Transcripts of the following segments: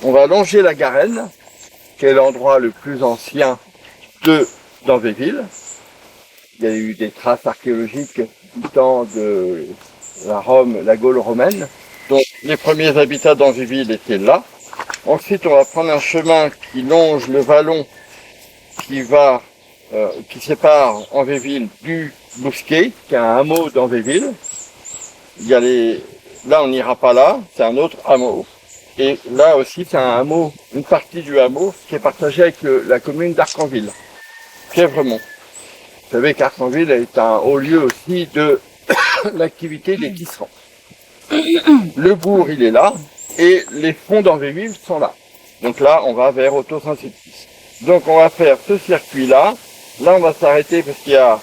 on va longer la Garenne, qui est l'endroit le plus ancien d'Anvéville. Il y a eu des traces archéologiques du temps de la Gaule romaine. Donc les premiers habitats d'Anvéville étaient là. Ensuite, on va prendre un chemin qui longe le vallon qui sépare Anvéville du Bousquet, qui est un hameau d'Anvéville. Là, on n'ira pas là, c'est un autre hameau. Et là aussi, c'est un hameau, une partie du hameau qui est partagée avec la commune d'Arcanville, Fièvremont. Vous savez qu'Arcanville est un haut lieu aussi de l'activité des tisserands. Le bourg, il est là, et les fonds d'Anvéville sont là. Donc là, on va vers Auto-Saint-Sulpice. Donc on va faire ce circuit-là. Là, on va s'arrêter parce qu'il y a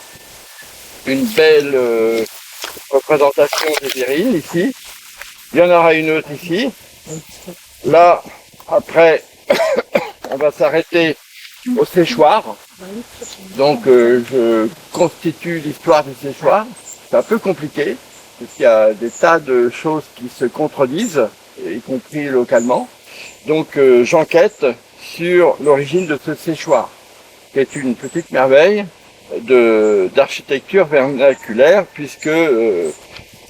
une belle représentation des verrines ici. Il y en aura une autre ici. Là, après, on va s'arrêter au séchoir. Donc je constitue l'histoire du séchoir. C'est un peu compliqué, parce qu'il y a des tas de choses qui se contredisent, y compris localement. Donc j'enquête sur l'origine de ce séchoir, qui est une petite merveille d'architecture vernaculaire, puisque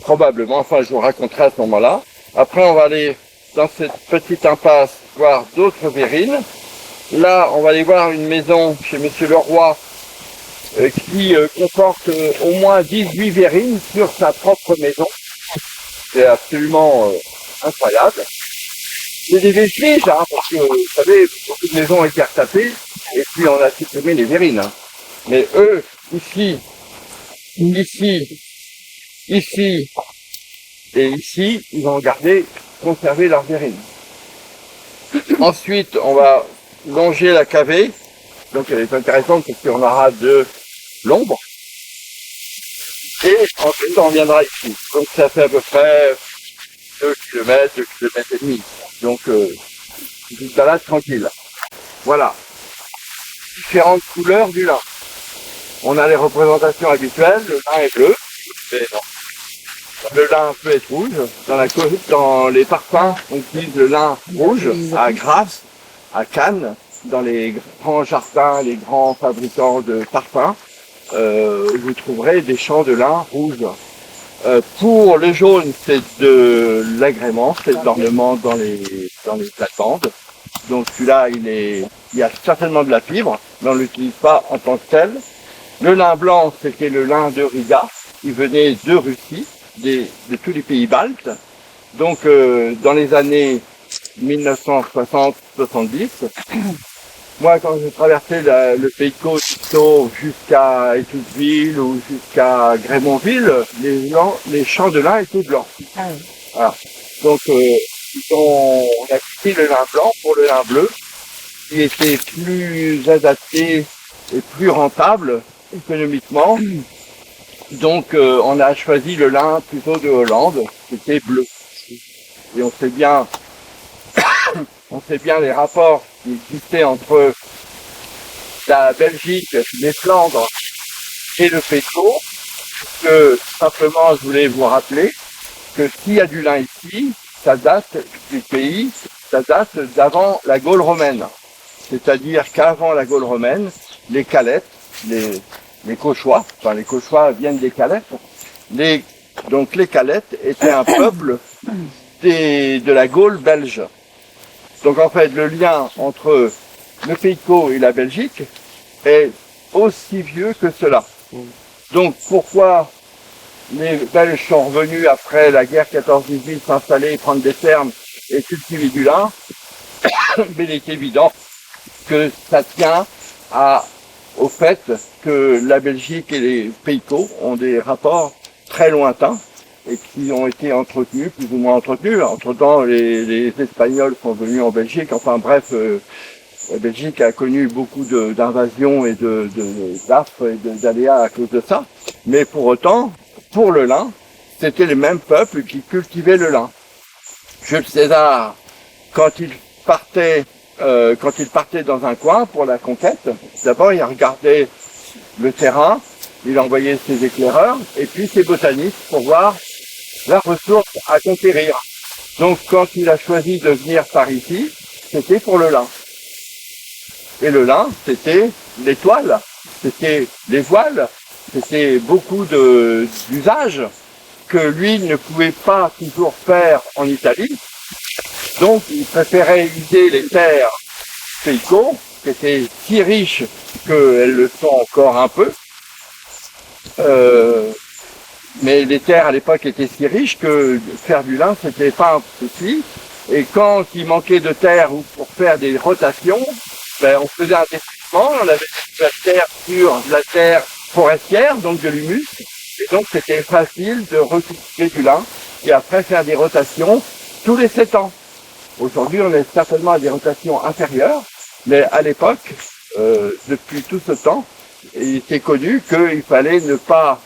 probablement, enfin je vous raconterai à ce moment-là. Après on va aller dans cette petite impasse voir d'autres verrines. Là on va aller voir une maison chez Monsieur Leroy qui comporte au moins 18 verrines sur sa propre maison. C'est absolument incroyable. C'est des vestiges, hein, parce que vous savez, beaucoup de maisons ont été retapées, et puis on a supprimé les verrines. Hein. Mais eux, ici, et ici, ils ont conservé leurs verrines. Ensuite, on va longer la cavée. Donc elle est intéressante parce qu'on aura de l'ombre. Et ensuite, on reviendra ici. Donc ça fait à peu près 2 km, 2 km et demi. Donc, une balade tranquille. Voilà. Différentes couleurs du lin. On a les représentations habituelles. Le lin est bleu. Mais non. Le lin peut être rouge. Dans les parfums, on utilise le lin rouge à Grasse, à Cannes, dans les grands jardins, les grands fabricants de parfums. Vous trouverez des champs de lin rouge. Pour le jaune, c'est de l'agrément, c'est de l'ornement dans les plates-bandes. Donc celui-là, il y a certainement de la fibre, mais on ne l'utilise pas en tant que tel. Le lin blanc, c'était le lin de Riga, qui venait de Russie, de tous les pays baltes. Donc dans les années 1960-70, moi, quand j'ai traversé le pays de Côte jusqu'à Étouteville ou jusqu'à Grémontville, les champs de lin étaient blancs. Ah oui. Voilà. Donc, on a quitté le lin blanc pour le lin bleu, qui était plus adapté et plus rentable économiquement. Donc, on a choisi le lin plutôt de Hollande, qui était bleu. Et on sait bien les rapports qui existaient entre la Belgique, les Flandres et le Péco, que simplement je voulais vous rappeler que s'il y a du lin ici, ça date du pays, ça date d'avant la Gaule romaine. C'est-à-dire qu'avant la Gaule romaine, les Calettes, les Cauchois, enfin les Cauchois viennent des Calettes, donc les Calettes étaient un peuple de la Gaule belge. Donc en fait, le lien entre le Pays de Caux et la Belgique est aussi vieux que cela. Donc pourquoi les Belges sont revenus après la guerre 14-18 s'installer, prendre des fermes et cultiver du lin? Mais il est évident que ça tient au fait que la Belgique et les Pays de Caux ont des rapports très lointains et qui ont été entretenus, plus ou moins entretenus. Entre-temps, les Espagnols sont venus en Belgique. Enfin bref, la Belgique a connu beaucoup d'invasions et d'affres et d'aléas à cause de ça. Mais pour autant, pour le lin, c'était les mêmes peuples qui cultivaient le lin. Jules César, quand il partait dans un coin pour la conquête, d'abord il regardait le terrain, il envoyait ses éclaireurs et puis ses botanistes pour voir la ressource à conquérir. Donc quand il a choisi de venir par ici, c'était pour le lin. Et le lin, c'était les toiles, c'était les voiles, c'était beaucoup d'usages que lui ne pouvait pas toujours faire en Italie. Donc, il préférait user les terres Peyco, qui étaient si riches qu'elles le sont encore un peu. Mais les terres à l'époque étaient si riches que faire du lin, c'était pas un souci. Et quand il manquait de terre ou pour faire des rotations, ben, on faisait un défrichement, on avait de la terre sur de la terre forestière, donc de l'humus. Et donc c'était facile de recultiver du lin et après faire des rotations tous les 7 ans. Aujourd'hui, on est certainement à des rotations inférieures, mais à l'époque, depuis tout ce temps, il était connu qu'il fallait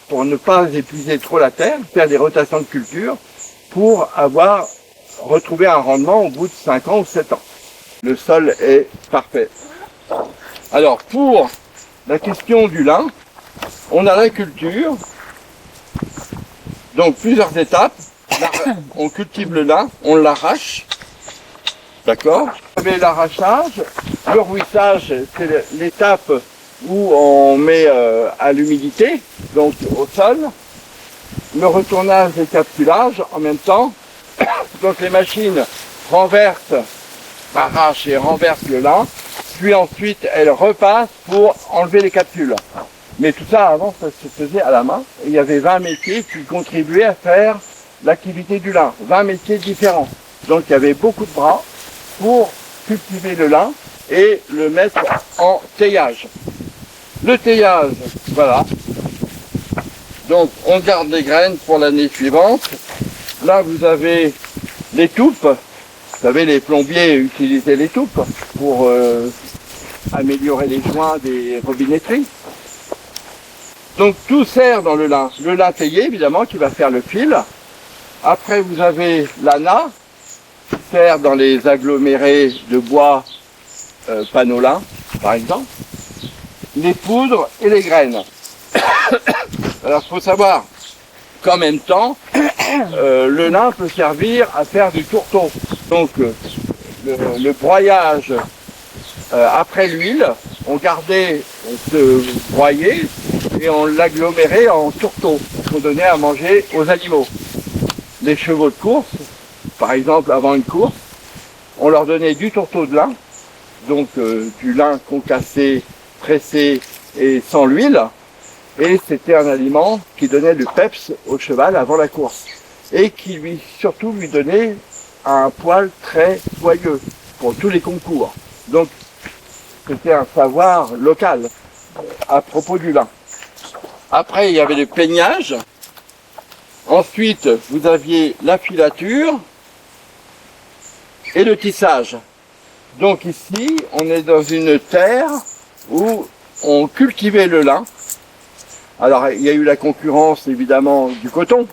pour ne pas épuiser trop la terre, faire des rotations de culture pour retrouver un rendement au bout de 5 ans ou 7 ans. Le sol est parfait. Alors, pour la question du lin, on a la culture, donc plusieurs étapes. On cultive le lin, on l'arrache, d'accord? Vous avez l'arrachage, le rouissage, c'est l'étape où on met à l'humidité, donc au sol, le retournage et capsulage en même temps. Donc les machines arrachent et renversent le lin, puis ensuite elles repassent pour enlever les capsules. Mais tout ça avant ça se faisait à la main, et il y avait 20 métiers qui contribuaient à faire l'activité du lin, 20 métiers différents. Donc il y avait beaucoup de bras pour cultiver le lin et le mettre en teillage. Le teillage, voilà. Donc on garde les graines pour l'année suivante. Là vous avez les touffes. Vous savez, les plombiers utilisaient les touffes pour améliorer les joints des robinetteries. Donc tout sert dans le lin. Le lin taillé évidemment qui va faire le fil. Après vous avez l'ana qui sert dans les agglomérés de bois panolin par exemple. Les poudres et les graines. Alors il faut savoir qu'en même temps, le lin peut servir à faire du tourteau. Donc le broyage après l'huile, on gardait ce broyé et on l'agglomérait en tourteau qu'on donnait à manger aux animaux. Les chevaux de course, par exemple avant une course, on leur donnait du tourteau de lin, donc du lin concassé, pressé et sans l'huile, et c'était un aliment qui donnait le peps au cheval avant la course, et qui surtout lui donnait un poil très soyeux pour tous les concours. Donc c'était un savoir local à propos du lin. Après il y avait le peignage, ensuite vous aviez la filature et le tissage. Donc ici on est dans une terre où on cultivait le lin. Alors il y a eu la concurrence évidemment du coton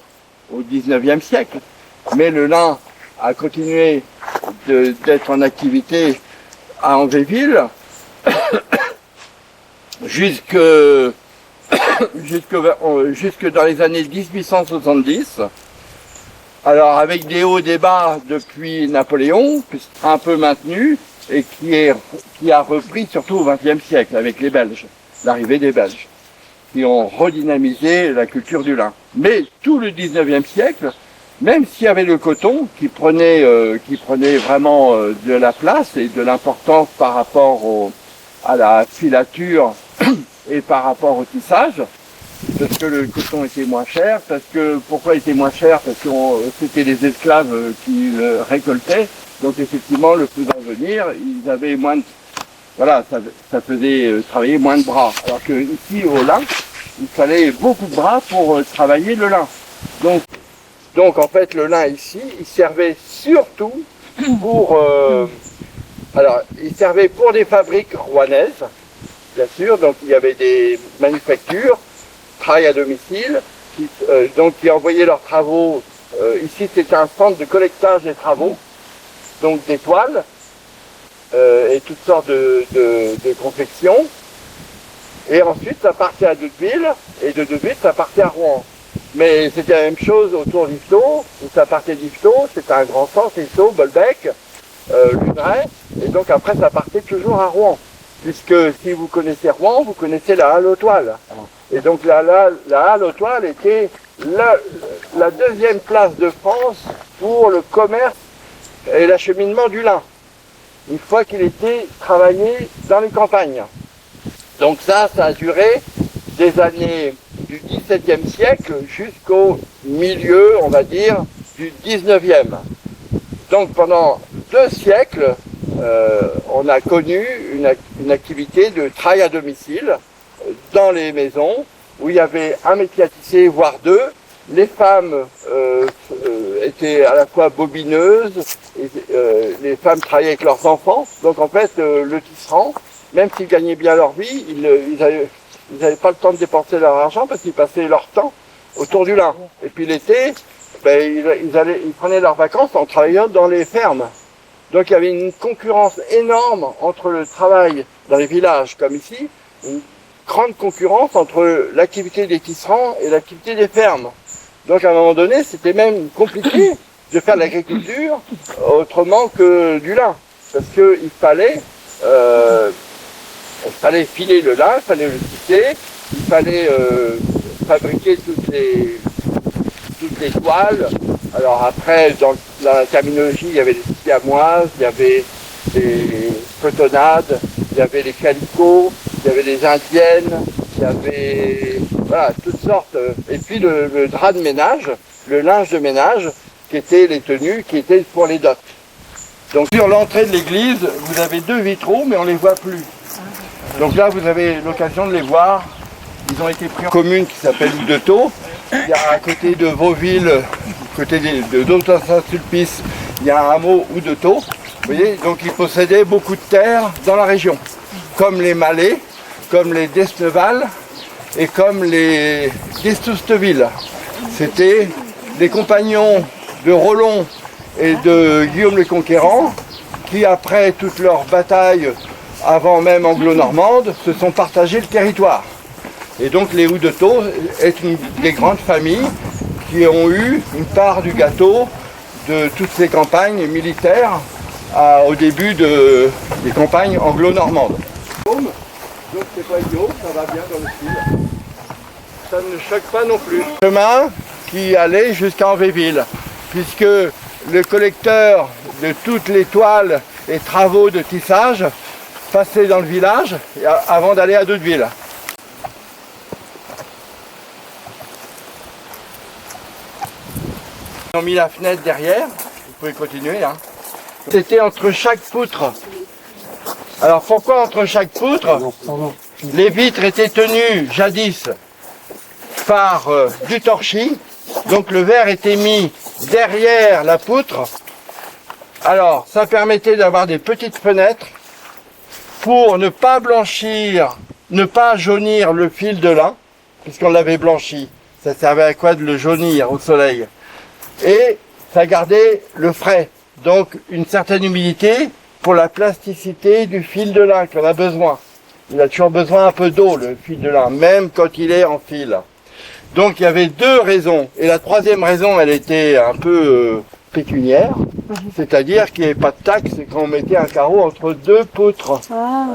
au 19e siècle, mais le lin a continué d'être en activité à Angéville jusque dans les années 1870. Alors avec des hauts et des bas depuis Napoléon, un peu maintenu, et qui a repris surtout au XXe siècle avec les Belges, l'arrivée des Belges, qui ont redynamisé la culture du lin. Mais tout le XIXe siècle, même s'il y avait le coton qui prenait vraiment de la place et de l'importance par rapport à la filature et par rapport au tissage, parce que le coton était moins cher, pourquoi il était moins cher? Parce que c'était les esclaves qui le récoltaient, donc effectivement le faisant venir, ils avaient moins de, voilà, ça faisait travailler moins de bras. Alors que ici au lin, il fallait beaucoup de bras pour travailler le lin. Donc en fait le lin ici, il servait surtout pour il servait pour des fabriques rouennaises, bien sûr, donc il y avait des manufactures, travail à domicile, qui envoyaient leurs travaux. Ici c'était un centre de collectage des travaux, donc des toiles et toutes sortes de confections. Et ensuite ça partait à Deauville, et de Deauville ça partait à Rouen. Mais c'était la même chose autour d'Yvetot, où ça partait d'Yvetot, c'était un grand centre, Yvetot, Bolbec, Luneray, Et donc après, ça partait toujours à Rouen. Puisque si vous connaissez Rouen, vous connaissez la halle aux toiles. Et donc la halle aux toiles était la deuxième place de France pour le commerce et l'acheminement du lin, une fois qu'il était travaillé dans les campagnes. Donc ça a duré des années du XVIIe siècle jusqu'au milieu, on va dire, du XIXe. Donc pendant 2 siècles, on a connu une activité de travail à domicile dans les maisons où il y avait un métier à tisser, voire 2. Les femmes étaient à la fois bobineuses, et, les femmes travaillaient avec leurs enfants. Donc en fait, le tisserand, même s'ils gagnaient bien leur vie, ils n'avaient pas le temps de dépenser leur argent parce qu'ils passaient leur temps autour du lin. Et puis l'été, ils prenaient leurs vacances en travaillant dans les fermes. Donc il y avait une concurrence énorme entre le travail dans les villages comme ici, une grande concurrence entre l'activité des tisserands et l'activité des fermes. Donc à un moment donné, c'était même compliqué de faire de l'agriculture autrement que du lin. Parce qu'il fallait filer le lin, il fallait le tisser, il fallait fabriquer toutes les toiles. Alors après, dans la terminologie, il y avait les siamoises, il y avait les cotonnades, il y avait les calicots, il y avait les indiennes, il y avait voilà, toutes sortes. Et puis le drap de ménage, le linge de ménage, qui étaient les tenues, qui étaient pour les dots. Donc sur l'entrée de l'église, vous avez 2 vitraux, mais on ne les voit plus. Donc là, vous avez l'occasion de les voir. Ils ont été pris en commune qui s'appelle Houdetot. Il y a à côté de Vauville, à côté de Saint-Sulpice, il y a un hameau Houdetot. Vous voyez, donc ils possédaient beaucoup de terres dans la région, comme les Malais, comme les Desneval et comme les Destousteville. C'était des compagnons de Rollon et de Guillaume le Conquérant qui, après toute leur bataille, avant même anglo-normande, se sont partagés le territoire. Et donc les Houdetot est une des grandes familles qui ont eu une part du gâteau de toutes ces campagnes militaires au début des campagnes anglo-normandes. Donc c'est pas idiot, ça va bien dans le style. Ça ne choque pas non plus. Chemin qui allait jusqu'à Anvéville, puisque le collecteur de toutes les toiles et travaux de tissage passait dans le village avant d'aller à Doudeville. Ils ont mis la fenêtre derrière, vous pouvez continuer. Hein. C'était entre chaque poutre. Alors pourquoi entre chaque poutre? Les vitres étaient tenues jadis par du torchis, donc le verre était mis derrière la poutre. Alors ça permettait d'avoir des petites fenêtres pour ne pas blanchir, ne pas jaunir le fil de lin, puisqu'on l'avait blanchi. Ça servait à quoi de le jaunir au soleil? Et ça gardait le frais, donc une certaine humidité pour la plasticité du fil de lin qu'on a besoin. Il a toujours besoin un peu d'eau, le fil de lin, même quand il est en fil. Donc il y avait 2 raisons. Et la 3e raison, elle était un peu pécuniaire, c'est-à-dire qu'il n'y avait pas de taxe quand on mettait un carreau entre 2 poutres. Ah.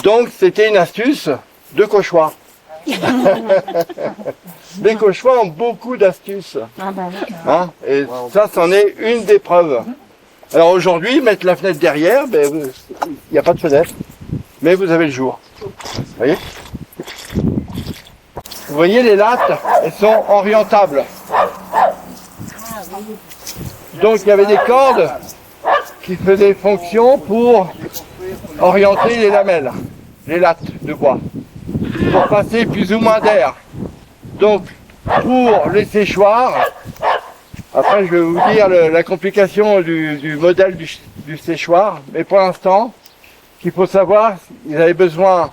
Donc c'était une astuce de Cauchois. Les Cauchois ont beaucoup d'astuces. Hein, et ça, c'en est une des preuves. Alors aujourd'hui, mettre la fenêtre derrière, il n'y a pas de fenêtre, mais vous avez le jour. Vous voyez les lattes, elles sont orientables. Donc il y avait des cordes qui faisaient fonction pour orienter les lamelles, les lattes de bois, pour passer plus ou moins d'air. Donc pour les séchoirs, après je vais vous dire la complication du modèle du séchoir, mais pour l'instant, ce qu'il faut savoir, ils avaient besoin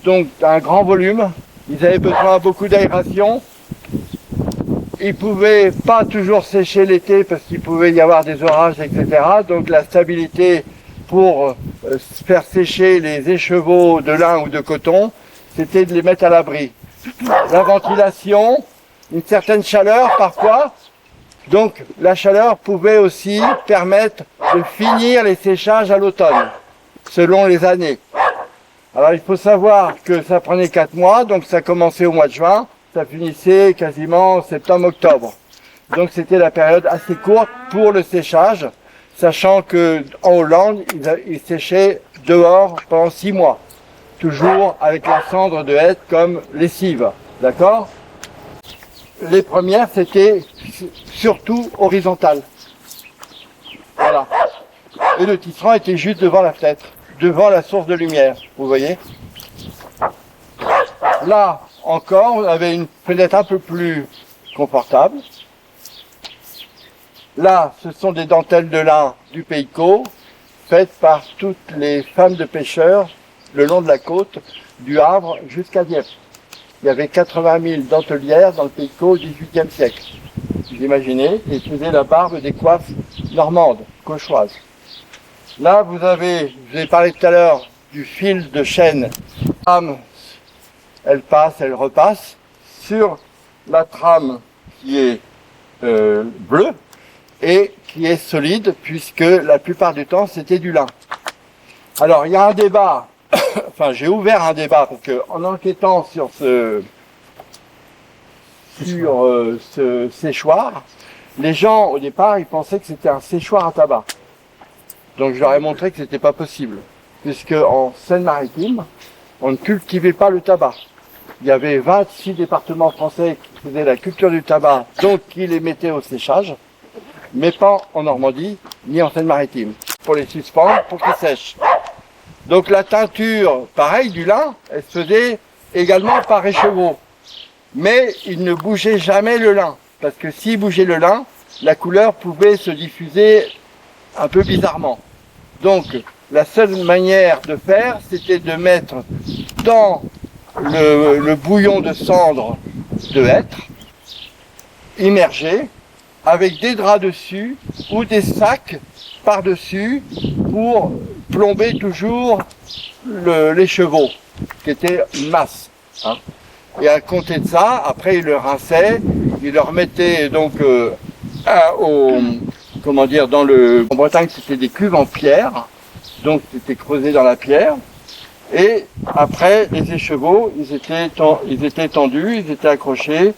donc d'un grand volume, ils avaient besoin de beaucoup d'aération. Ils ne pouvaient pas toujours sécher l'été parce qu'il pouvait y avoir des orages, etc. Donc la stabilité pour faire sécher les écheveaux de lin ou de coton, c'était de les mettre à l'abri. La ventilation, une certaine chaleur parfois. Donc la chaleur pouvait aussi permettre de finir les séchages à l'automne. selon les années. Alors il faut savoir que ça prenait 4 mois, donc ça commençait au mois de juin, ça finissait quasiment en septembre-octobre. Donc c'était la période assez courte pour le séchage, sachant que en Hollande, ils séchaient dehors pendant 6 mois, toujours avec la cendre de hêtre comme lessive, d'accord? Les premières, c'était surtout horizontales. Voilà. Et le tisserand était juste devant la fenêtre, devant la source de lumière, vous voyez. Là, encore, on avait une fenêtre un peu plus confortable. Là, ce sont des dentelles de lin du Pays de Caux, faites par toutes les femmes de pêcheurs le long de la côte, du Havre jusqu'à Dieppe. Il y avait 80 000 dentelières dans le Pays de Caux au XVIIIe siècle. Vous imaginez, et faisaient la barbe des coiffes normandes, cauchoises. Là, je vous ai parlé tout à l'heure du fil de chêne. Elle passe, elle repasse sur la trame qui est bleue et qui est solide, puisque la plupart du temps, c'était du lin. Alors, il y a un débat, enfin, j'ai ouvert un débat, parce que en enquêtant sur ce séchoir, les gens, au départ, ils pensaient que c'était un séchoir à tabac. Donc, je leur ai montré que c'était pas possible, puisque en Seine-Maritime, on ne cultivait pas le tabac. Il y avait 26 départements français qui faisaient la culture du tabac, donc qui les mettaient au séchage, mais pas en Normandie, ni en Seine-Maritime, pour les suspendre, pour qu'ils sèchent. Donc la teinture, pareil, du lin, elle se faisait également par écheveau. Mais il ne bougeait jamais le lin, parce que s'il bougeait le lin, la couleur pouvait se diffuser un peu bizarrement. Donc la seule manière de faire, c'était de mettre dans le bouillon de cendre de hêtre, immergé, avec des draps dessus ou des sacs par-dessus pour plomber toujours les chevaux, qui était une masse. Hein. Et à compter de ça, après il le rinçait, il le remettait donc en Bretagne c'était des cuves en pierre, donc c'était creusé dans la pierre. Et après, les écheveaux, ils étaient tendus, ils étaient accrochés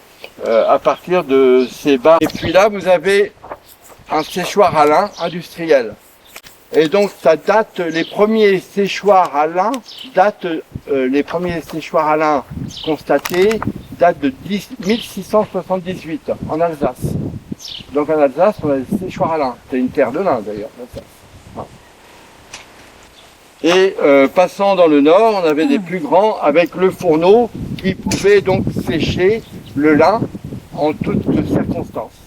à partir de ces barres. Et puis là, vous avez un séchoir à lin industriel. Et donc, ça date, les premiers séchoirs à lin constatés datent de 1678 en Alsace. Donc en Alsace, on a des séchoirs à lin. C'est une terre de lin d'ailleurs, l'Alsace. Et passant dans le nord, on avait des plus grands avec le fourneau qui pouvait donc sécher le lin en toutes circonstances.